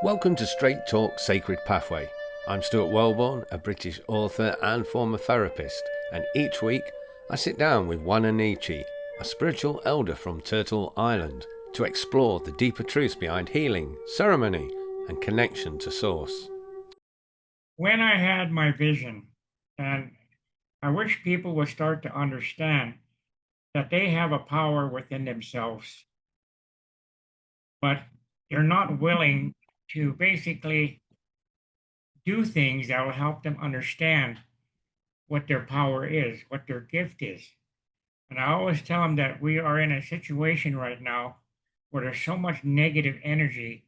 Welcome to Straight Talk Sacred Pathway. I'm Stuart Wellborn, a British author and former therapist, and each week I sit down with Wa-Na-Nee-Che, a spiritual elder from Turtle Island, to explore the deeper truths behind healing, ceremony, and connection to Source. When I had my vision, and I wish people would start to understand that they have a power within themselves, but they're not willing to basically do things that will help them understand what their power is, what their gift is. And I always tell them that we are in a situation right now where there's so much negative energy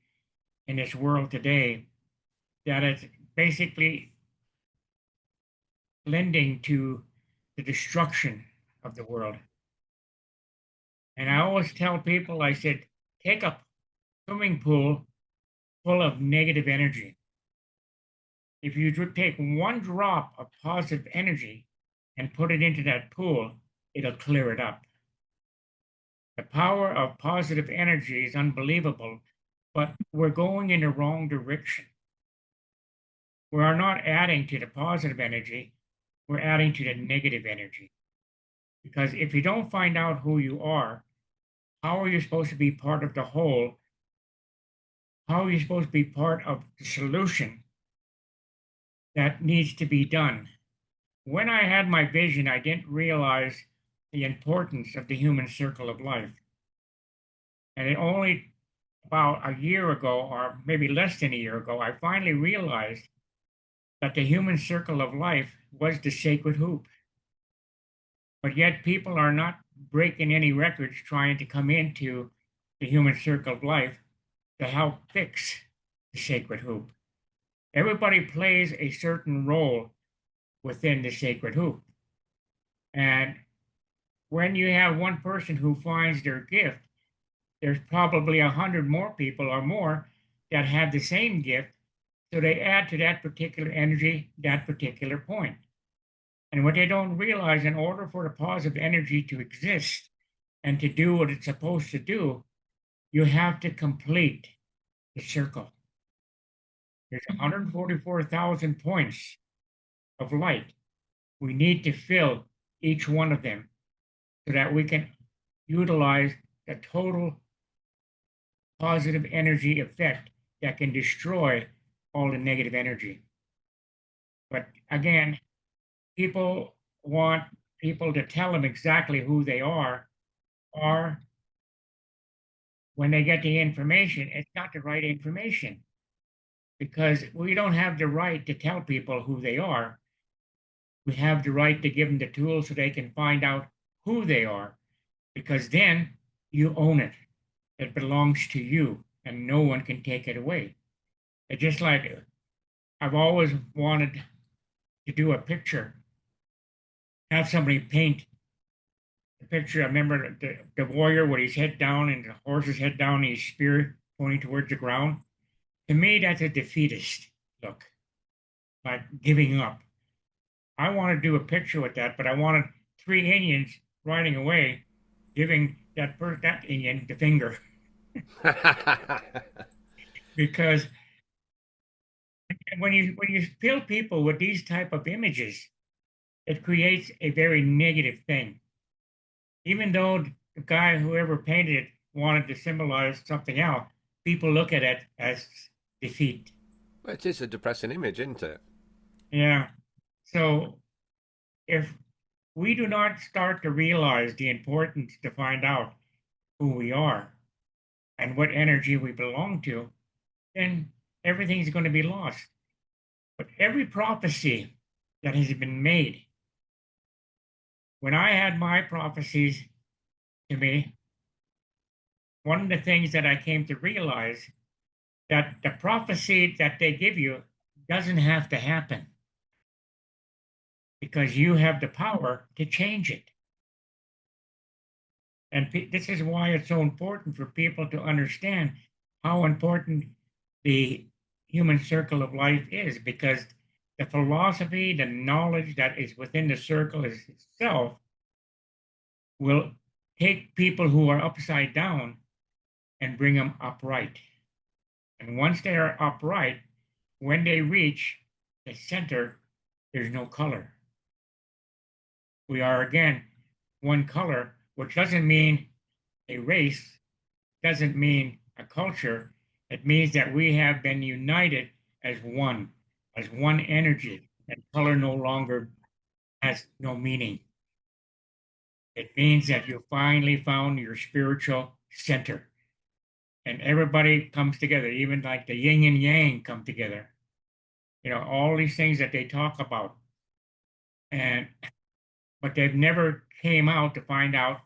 in this world today that it's basically lending to the destruction of the world. And I always tell people, I said, take a swimming pool full of negative energy. If you take one drop of positive energy and put it into that pool, it'll clear it up. The power of positive energy is unbelievable, but we're going in the wrong direction. We are not adding to the positive energy, we're adding to the negative energy. Because if you don't find out who you are, how are you supposed to be part of the whole? How are you supposed to be part of the solution that needs to be done? When I had my vision, I didn't realize the importance of the human circle of life. And it only about a year ago, or maybe less than a year ago, I finally realized that the human circle of life was the sacred hoop. But yet people are not breaking any records trying to come into the human circle of life to help fix the sacred hoop. Everybody plays a certain role within the sacred hoop. And when you have one person who finds their gift, there's probably 100 more people or more that have the same gift. So they add to that particular energy, that particular point. And what they don't realize, in order for the positive energy to exist and to do what it's supposed to do, you have to complete the circle. There's 144,000 points of light. We need to fill each one of them so that we can utilize the total positive energy effect that can destroy all the negative energy. But again, people want people to tell them exactly who they are, or when they get the information, it's not the right information because we don't have the right to tell people who they are. We have the right to give them the tools so they can find out who they are, because then you own it. It belongs to you and no one can take it away. It's just like I've always wanted to do a picture, have somebody paint the picture. I remember the warrior with his head down and the horse's head down, and his spear pointing towards the ground. To me, that's a defeatist look, like giving up. I want to do a picture with that, but I wanted three Indians riding away, giving that Indian the finger because when you fill people with these type of images, it creates a very negative thing. Even though the guy, whoever painted it, wanted to symbolize something else, people look at it as defeat. Well, it is a depressing image, isn't it? Yeah. So if we do not start to realize the importance to find out who we are and what energy we belong to, then everything's going to be lost. But every prophecy that has been made, when I had my prophecies to me, one of the things that I came to realize that the prophecy that they give you doesn't have to happen because you have the power to change it. And this is why it's so important for people to understand how important the human circle of life is, because the philosophy, the knowledge that is within the circle itself will take people who are upside down and bring them upright. And once they are upright, when they reach the center, there's no color. We are again one color, which doesn't mean a race, doesn't mean a culture. It means that we have been united as one energy, and color no longer has no meaning. It means that you finally found your spiritual center, and everybody comes together, even like the yin and yang come together. All these things that they talk about, and but they've never came out to find out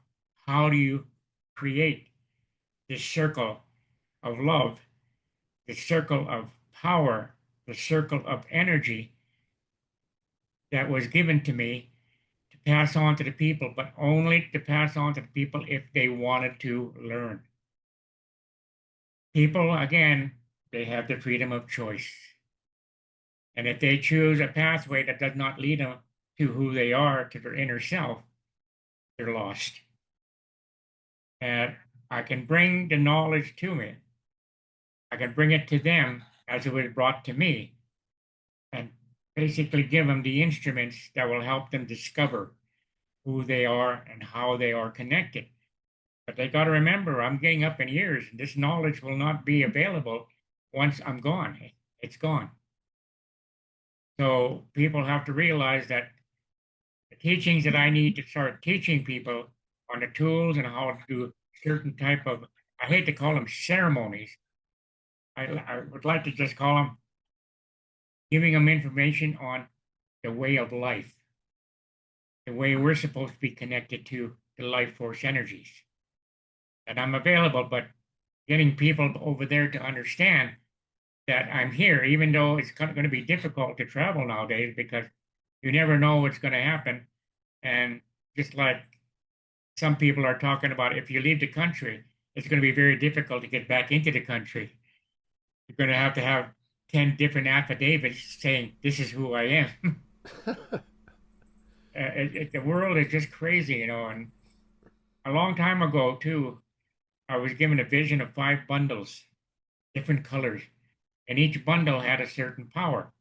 how do you create this circle of love, the circle of power, the circle of energy that was given to me to pass on to the people, but only to pass on to the people if they wanted to learn. People, again, they have the freedom of choice. And if they choose a pathway that does not lead them to who they are, to their inner self, they're lost. And I can bring the knowledge to me. I can bring it to them as it was brought to me, and basically give them the instruments that will help them discover who they are and how they are connected. But they got to remember, I'm getting up in years. This knowledge will not be available once I'm gone. It's gone. So people have to realize that the teachings that I need to start teaching people on the tools and how to do certain type of, I hate to call them ceremonies. I would like to just call them giving them information on the way of life, the way we're supposed to be connected to the life force energies. And I'm available, but getting people over there to understand that I'm here, even though it's going to be difficult to travel nowadays because you never know what's going to happen. And just like some people are talking about, if you leave the country, it's going to be very difficult to get back into the country. You're going to have 10 different affidavits saying, this is who I am. The world is just crazy. And a long time ago, too, I was given a vision of 5 bundles, different colors, and each bundle had a certain power.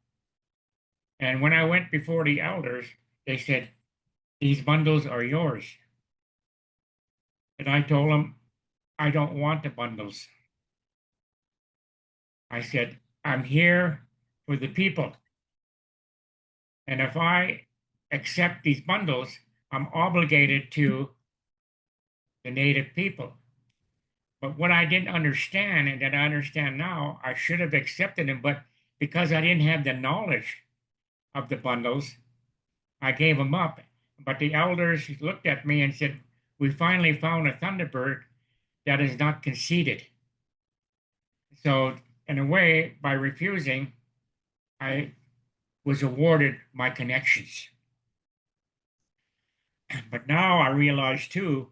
And when I went before the elders, they said, these bundles are yours. And I told them, I don't want the bundles. I said, I'm here for the people. And if I accept these bundles, I'm obligated to the native people. But what I didn't understand, and that I understand now, I should have accepted them. But because I didn't have the knowledge of the bundles, I gave them up. But the elders looked at me and said, we finally found a Thunderbird that is not conceited. So, in a way, by refusing, I was awarded my connections. But now I realize too,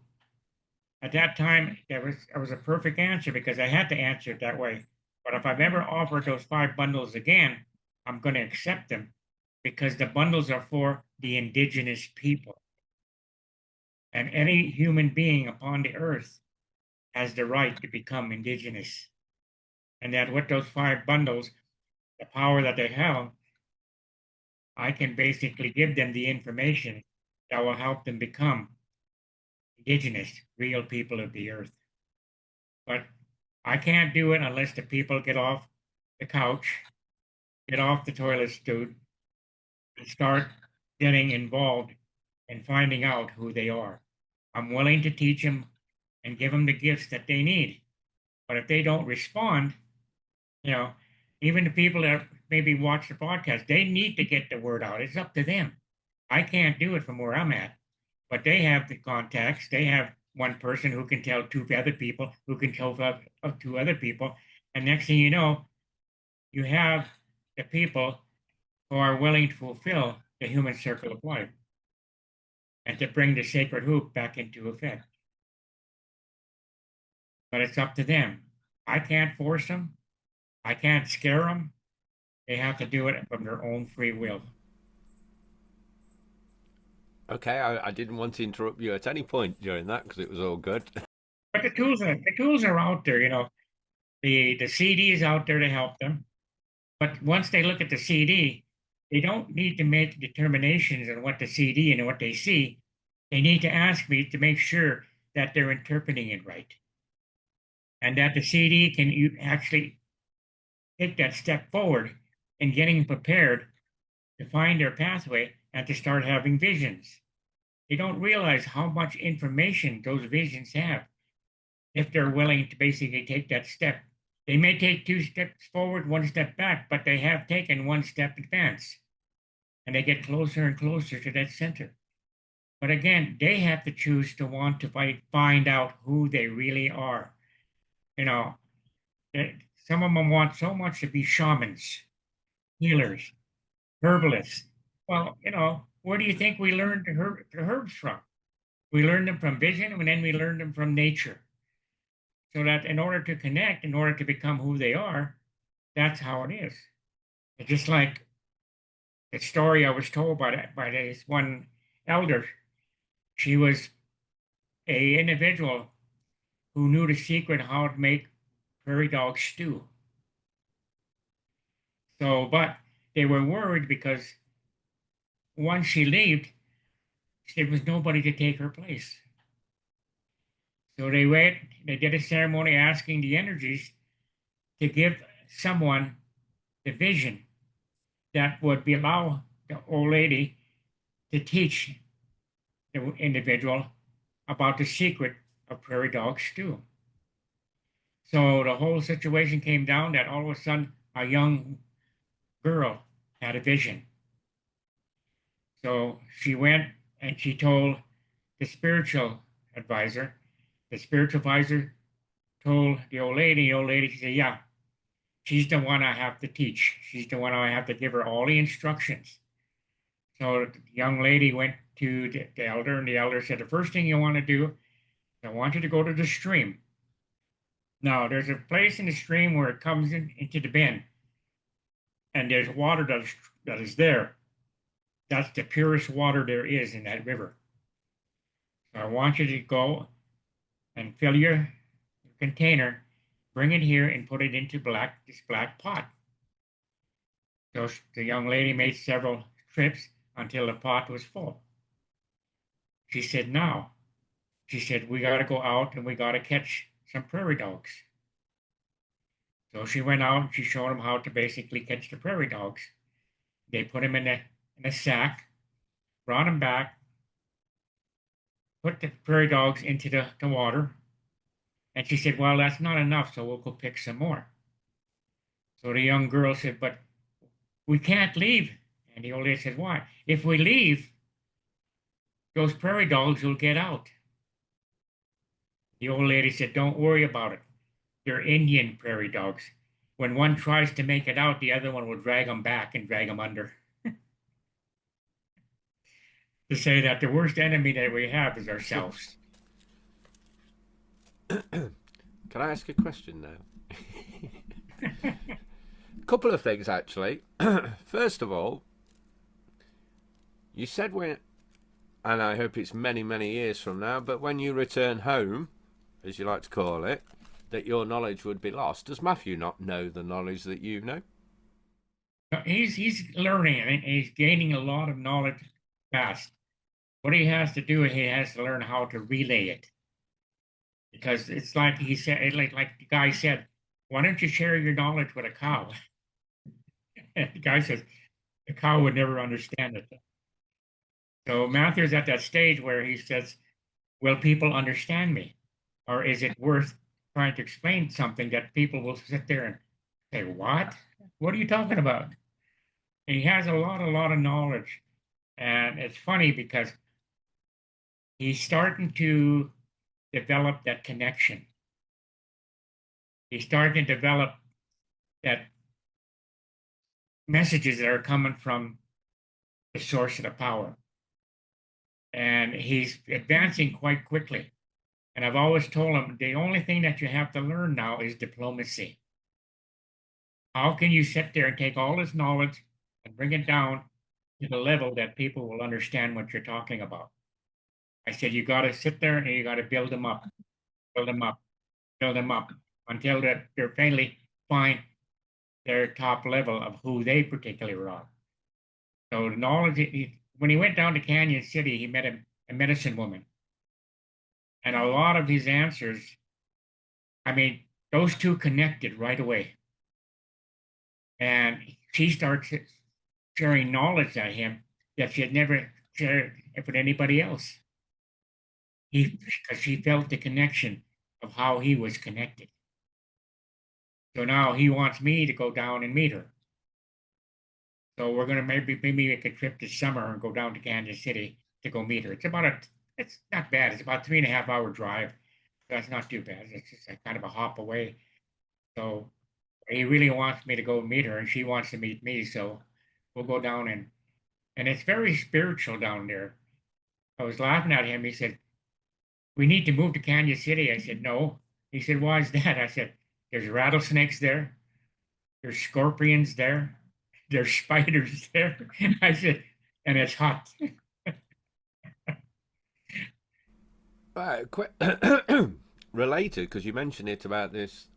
at that time, it was a perfect answer because I had to answer it that way. But if I've ever offered those 5 bundles again, I'm going to accept them because the bundles are for the indigenous people. And any human being upon the earth has the right to become indigenous. And that with those 5 bundles, the power that they have, I can basically give them the information that will help them become indigenous, real people of the earth. But I can't do it unless the people get off the couch, get off the toilet stool, and start getting involved in finding out who they are. I'm willing to teach them and give them the gifts that they need. But if they don't respond, you know, even the people that maybe watch the podcast, they need to get the word out. It's up to them. I can't do it from where I'm at, but they have the contacts. They have one person who can tell 2 other people, who can tell 2 other people. And next thing you know, you have the people who are willing to fulfill the human circle of life and to bring the sacred hoop back into effect. But it's up to them. I can't force them. I can't scare them. They have to do it from their own free will. Okay, I didn't want to interrupt you at any point during that because it was all good. But the tools are out there. The CD is out there to help them, but once they look at the CD, they don't need to make determinations on what the CD and what they see. They need to ask me to make sure that they're interpreting it right, and that the CD can you actually take that step forward in getting prepared to find their pathway and to start having visions. They don't realize how much information those visions have if they're willing to basically take that step. They may take 2 steps forward, 1 step back, but they have taken 1 step advance and they get closer and closer to that center. But again, they have to choose to want to find out who they really are. You know, some of them want so much to be shamans, healers, herbalists. Well, where do you think we learned the herbs from? We learned them from vision, and then we learned them from nature. So that in order to connect, in order to become who they are, that's how it is. It's just like the story I was told by this one elder. She was a individual who knew the secret how to make prairie dog stew. So, but they were worried because once she left, there was nobody to take her place. So they did a ceremony asking the energies to give someone the vision that would allow the old lady to teach the individual about the secret of prairie dog stew. So the whole situation came down that all of a sudden a young girl had a vision. So she went and she told the spiritual advisor. The spiritual advisor told the old lady. The old lady said, "Yeah, she's the one I have to teach. She's the one I have to give her all the instructions." So the young lady went to the elder, and the elder said, "The first thing you want to do is I want you to go to the stream. Now, there's a place in the stream where it comes into the bend, and there's water that is there. That's the purest water there is in that river. So I want you to go and fill your container, bring it here, and put it into this black pot." So the young lady made several trips until the pot was full. She said, "Now," she said, "we got to go out and we got to catch some prairie dogs." So she went out and she showed them how to basically catch the prairie dogs. They put them in a sack, brought them back, put the prairie dogs into the water. And she said, "Well, that's not enough, so we'll go pick some more." So the young girl said, "But we can't leave." And the old lady said, "Why? If we leave, those prairie dogs will get out." The old lady said, "Don't worry about it. They're Indian prairie dogs. When one tries to make it out, the other one will drag them back and drag them under." To say that the worst enemy that we have is ourselves. Can I ask a question now? A couple of things, actually. First of all, you said when, and I hope it's many, many years from now, but when you return home, as you like to call it, that your knowledge would be lost. Does Matthew not know the knowledge that you know? He's learning and he's gaining a lot of knowledge fast. What he has to do is he has to learn how to relay it. Because it's like he said, like the guy said, "Why don't you share your knowledge with a cow?" And the guy says, "The cow would never understand it." So Matthew's at that stage where he says, "Will people understand me? Or is it worth trying to explain something that people will sit there and say, 'What? What are you talking about?'" And he has a lot of knowledge. And it's funny because he's starting to develop that connection. He's starting to develop that messages that are coming from the source of the power. And he's advancing quite quickly. And I've always told him the only thing that you have to learn now is diplomacy. How can you sit there and take all this knowledge and bring it down to the level that people will understand what you're talking about? I said, you got to sit there and you got to build them up, build them up, build them up. until that they're finally find their top level of who they particularly are. So the knowledge, when he went down to Canyon City, he met a medicine woman. And a lot of his answers, I mean, those two connected right away. And she starts sharing knowledge at him that she had never shared with anybody else. Because she felt the connection of how he was connected. So now he wants me to go down and meet her. So we're gonna maybe make a trip this summer and go down to Kansas City to go meet her. It's not bad. It's about 3.5 hour drive. That's not too bad. It's just a kind of a hop away. So he really wants me to go meet her, and she wants to meet me. So we'll go down and it's very spiritual down there. I was laughing at him. He said, "We need to move to Kansas City." I said, "No." He said, "Why is that?" I said, "There's rattlesnakes there. There's scorpions there. There's spiders there." I said, "And it's hot." Right, related, because you mentioned it about this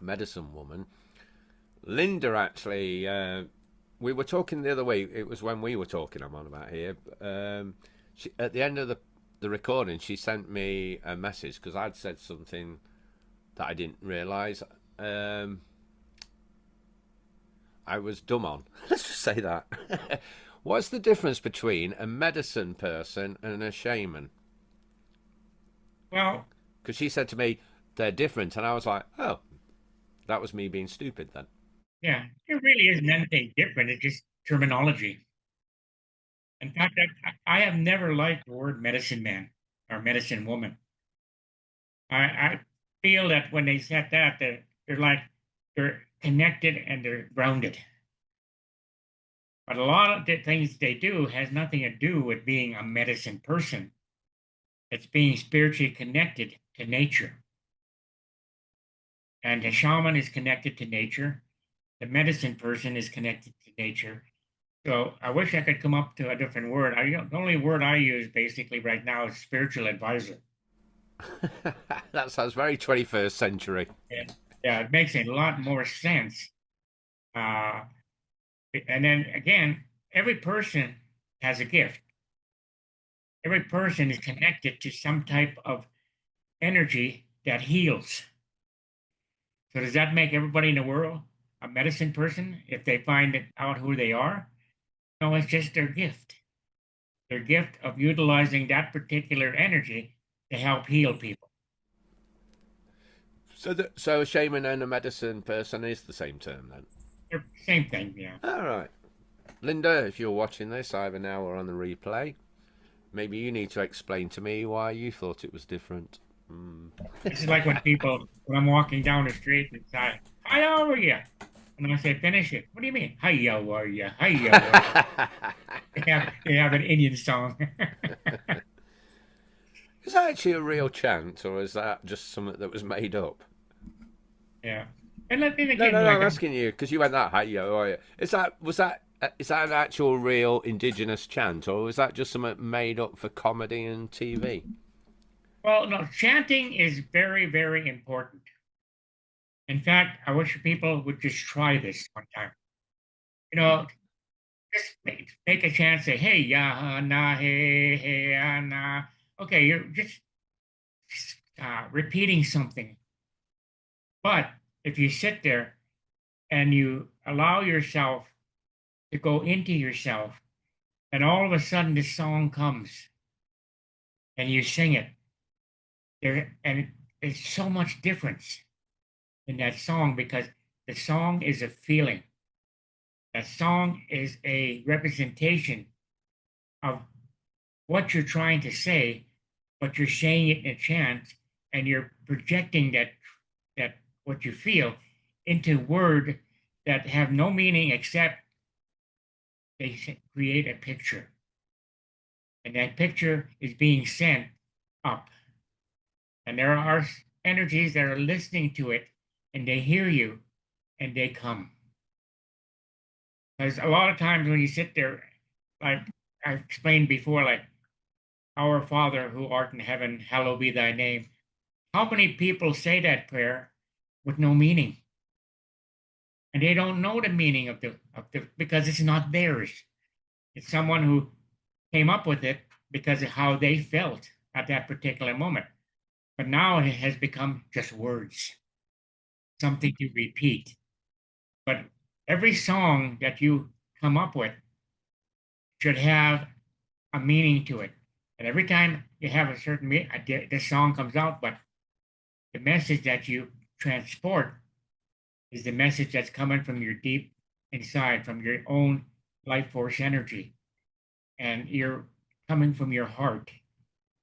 medicine woman. Linda actually, we were talking the other week. It was when we were talking. I'm on about here. At the end of the recording, she sent me a message because I'd said something that I didn't realise. I was dumb on. Let's just say that. What's the difference between a medicine person and a shaman? Well, Because she said to me, they're different. And I was like, oh, that was me being stupid then. yeah, it really isn't anything different. It's just terminology. In fact, I have never liked the word medicine man or medicine woman. I feel that when they said that, they're like they're connected and they're grounded. But a lot of the things they do has nothing to do with being a medicine person. It's being spiritually connected to nature. And the shaman is connected to nature. The medicine person is connected to nature. So I wish I could come up to a different word. The only word I use basically right now is spiritual advisor. That sounds very 21st century. Yeah, yeah, it makes a lot more sense. Uh, and then again, every person has a gift. Every person is connected to some type of energy that heals. So does that make everybody in the world a medicine person if they find out who they are? No, it's just their gift of utilizing that particular energy to help heal people. So a shaman and a medicine person is the same term then. They're same thing, yeah. All right. Linda, if you're watching this either now or on the replay, maybe you need to explain to me why you thought it was different. This is like when I'm walking down the street and say, "How are you?" And I say, "Finish it." "What do you mean? How are you? How are you?" They have an Indian song. Is that actually a real chant, or is that just something that was made up? Yeah. And then No, again, no, no. like I'm asking you because you went that high. Yo, is that an actual real indigenous chant, or was that just something made up for comedy and TV? well, no, chanting is very, very important. In fact, I wish people would just try this one time. You know, just make a chant, say, "Hey, ya, na, hey, hey, ya, na." Okay, you're just repeating something. But if you sit there and you allow yourself to go into yourself, and all of a sudden this song comes and you sing it, and there's so much difference in that song because the song is a feeling. That song is a representation of what you're trying to say, but you're saying it in a chant, and you're projecting that what you feel into word that have no meaning except they create a picture, and that picture is being sent up, and there are energies that are listening to it, and they hear you, and they come. Because a lot of times when you sit there, like I explained before, like our Father who art in heaven, hallowed be thy name. How many people say that prayer with no meaning? And they don't know the meaning of the because it's not theirs. It's someone who came up with it because of how they felt at that particular moment. But now it has become just words, something to repeat. But every song that you come up with should have a meaning to it. And every time you have a certain this song comes out, but the message that you transport is the message that's coming from your deep inside, from your own life force energy. And you're coming from your heart.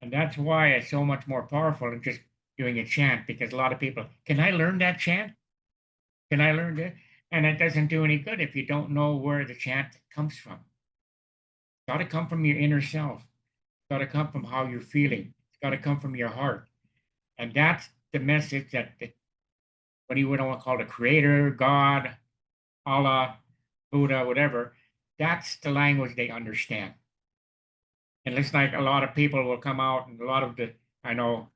And that's why it's so much more powerful than just doing a chant, because a lot of people, can I learn that chant? Can I learn that? And it doesn't do any good if you don't know where the chant comes from. It's got to come from your inner self. It's got to come from how you're feeling. It's got to come from your heart. And that's the message that what do you want to call the creator, God, Allah, Buddha, whatever, that's the language they understand. And it's like a lot of people will come out, and a lot of I know,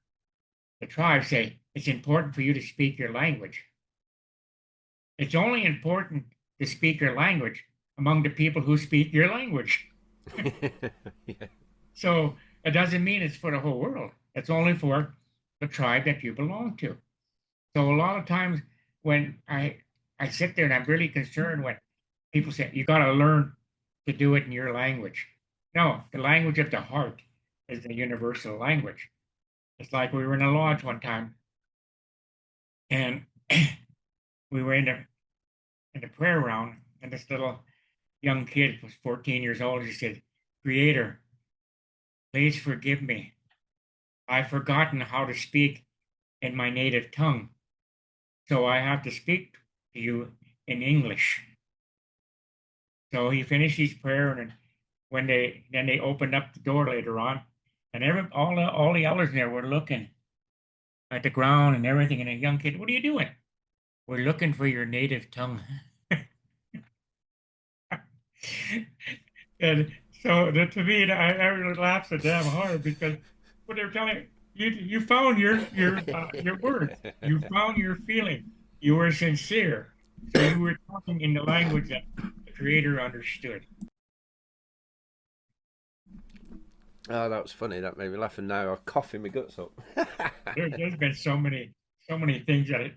the tribes say it's important for you to speak your language. It's only important to speak your language among the people who speak your language. Yeah. So it doesn't mean it's for the whole world. It's only for the tribe that you belong to. So a lot of times when I sit there and I'm really concerned when people say you got to learn to do it in your language. No, the language of the heart is the universal language. It's like we were in a lodge one time, and we were in the prayer round, and this little young kid was 14 years old. He said, "Creator, please forgive me. I've forgotten how to speak in my native tongue, so I have to speak to you in English." So he finished his prayer, and when they opened up the door later on, and all the elders there were looking at the ground and everything, and a young kid, "What are you doing?" "We're looking for your native tongue." And so to me, I really laughed so damn hard because what they're telling you, you found your words, you found your feeling, you were sincere, so you were talking in the language that the Creator understood. Oh, that was funny. That made me laugh, and now I'm coughing my guts up. There's been so many things that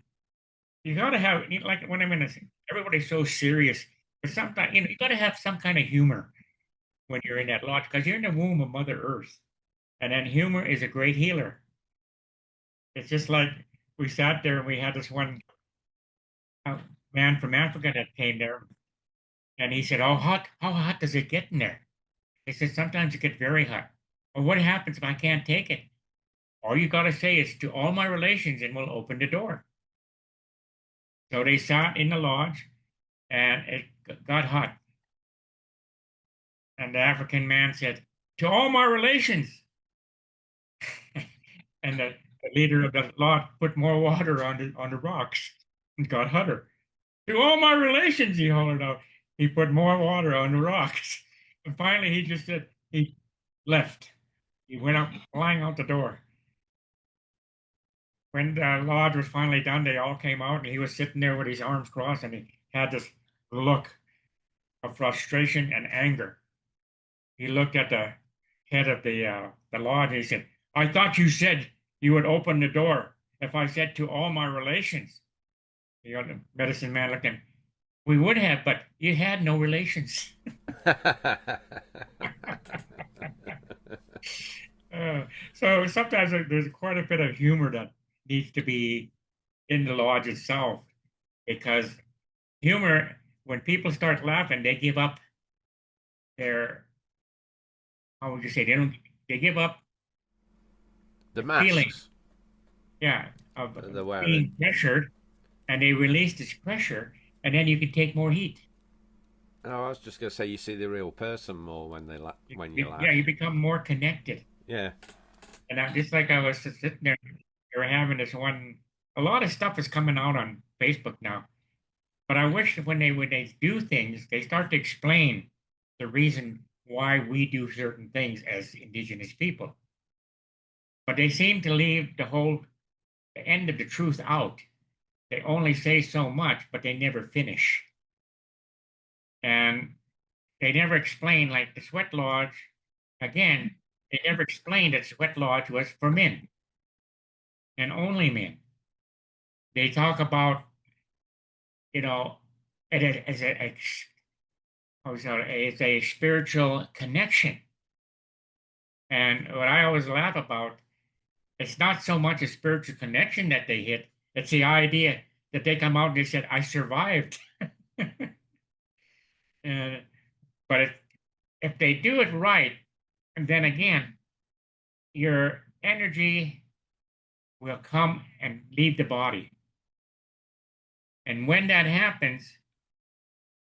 you got to have. Like when I'm in a, everybody's so serious, but sometimes you got to have some kind of humor when you're in that lodge because you're in the womb of Mother Earth. And then humor is a great healer. It's just like we sat there and we had this one man from Africa that came there, and he said, how hot does it get in there?" He said, "Sometimes it gets very hot." "Well, what happens if I can't take it?" "All you got to say is to all my relations and we'll open the door." So they sat in the lodge and it got hot. And the African man said, "To all my relations." And the leader of the lodge put more water on the rocks and got hotter. "To all my relations," he hollered out. He put more water on the rocks. And finally, he just said, he left. He went out, flying out the door. When the lodge was finally done, they all came out, and he was sitting there with his arms crossed, and he had this look of frustration and anger. He looked at the head of the lodge, and he said, "I thought you said you would open the door if I said to all my relations." The other medicine man looked at him. "We would have, but you had no relations." Uh, so sometimes there's quite a bit of humor that needs to be in the lodge itself because humor, when people start laughing, they give up their, how would you say, they give up The the feeling, masks yeah, of that they're wearing. being pressured, and they release this pressure, and then you can take more heat. Oh, I was just gonna say you see the real person more when when you Yeah, laugh. you become more connected. Yeah. And just like I was just sitting there, they were having this one. A lot of stuff is coming out on Facebook now, but I wish that when they do things, they start to explain the reason why we do certain things as indigenous people. But they seem to leave the whole the end of the truth out. They only say so much, but they never finish. And they never explain, like the sweat lodge, again, they never explained that sweat lodge was for men and only men. They talk about, you know, it as a spiritual connection. And what I always laugh about, it's not so much a spiritual connection that they hit, it's the idea that they come out and they said, I survived. And, but if they do it right, and then again, your energy will come and leave the body. And when that happens,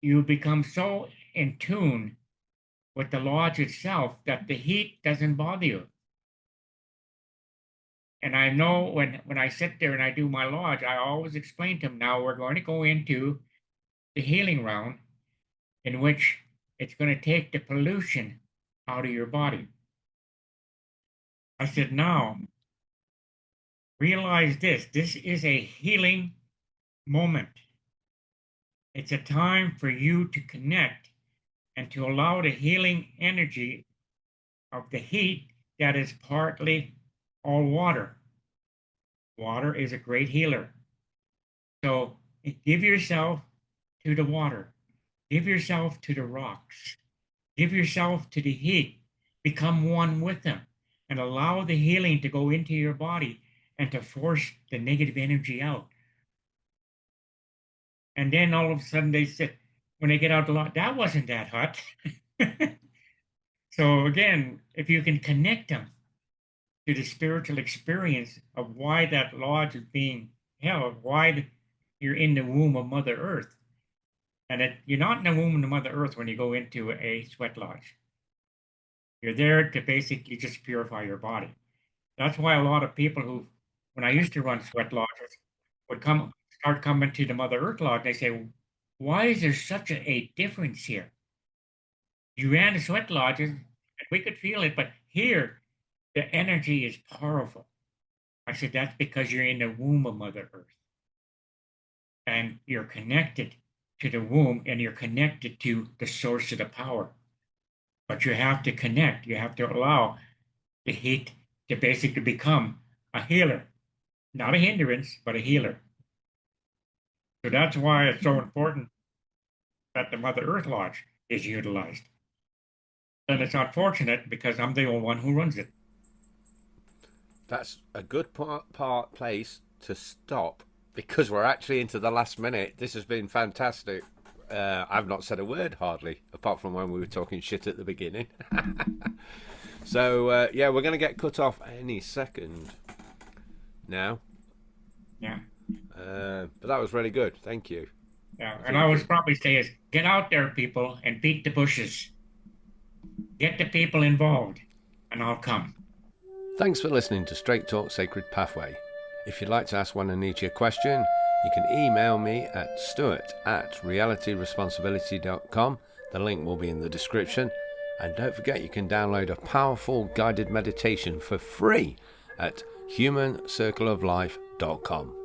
you become so in tune with the lodge itself that the heat doesn't bother you. And I know when I sit there and I do my lodge, I always explain to them, now we're going to go into the healing round in which it's going to take the pollution out of your body. I said, now realize this is a healing moment. It's a time for you to connect and to allow the healing energy of the heat that is partly all water. Water is a great healer. So give yourself to the water. Give yourself to the rocks. Give yourself to the heat. Become one with them and allow the healing to go into your body and to force the negative energy out. And then all of a sudden they said, when they get out the lodge, that wasn't that hot. So again, if you can connect them to the spiritual experience of why that lodge is being held, why you're in the womb of Mother Earth. And you're not in the womb of Mother Earth when you go into a sweat lodge. You're there to basically just purify your body. That's why a lot of people who, when I used to run sweat lodges, would start coming to the Mother Earth lodge. They say, why is there such a difference here? You ran the sweat lodges, and we could feel it, but here, the energy is powerful. I said, that's because you're in the womb of Mother Earth. And you're connected to the womb, and you're connected to the source of the power. But you have to connect. You have to allow the heat to basically become a healer. Not a hindrance, but a healer. So that's why it's so important that the Mother Earth Lodge is utilized. And it's unfortunate because I'm the only one who runs it. That's a good place to stop because we're actually into the last minute. This has been fantastic. I've not said a word hardly, apart from when we were talking shit at the beginning. So, yeah, we're going to get cut off any second now. Yeah. But that was really good. Thank you. Yeah, and I would probably say is, get out there, people, and beat the bushes. Get the people involved, and I'll come. Thanks for listening to Straight Talk Sacred Pathway. If you'd like to ask Wa-Na-Nee-Che a question, you can email me at stuart@realityresponsibility.com. The link will be in the description. And don't forget, you can download a powerful guided meditation for free at humancircleoflife.com.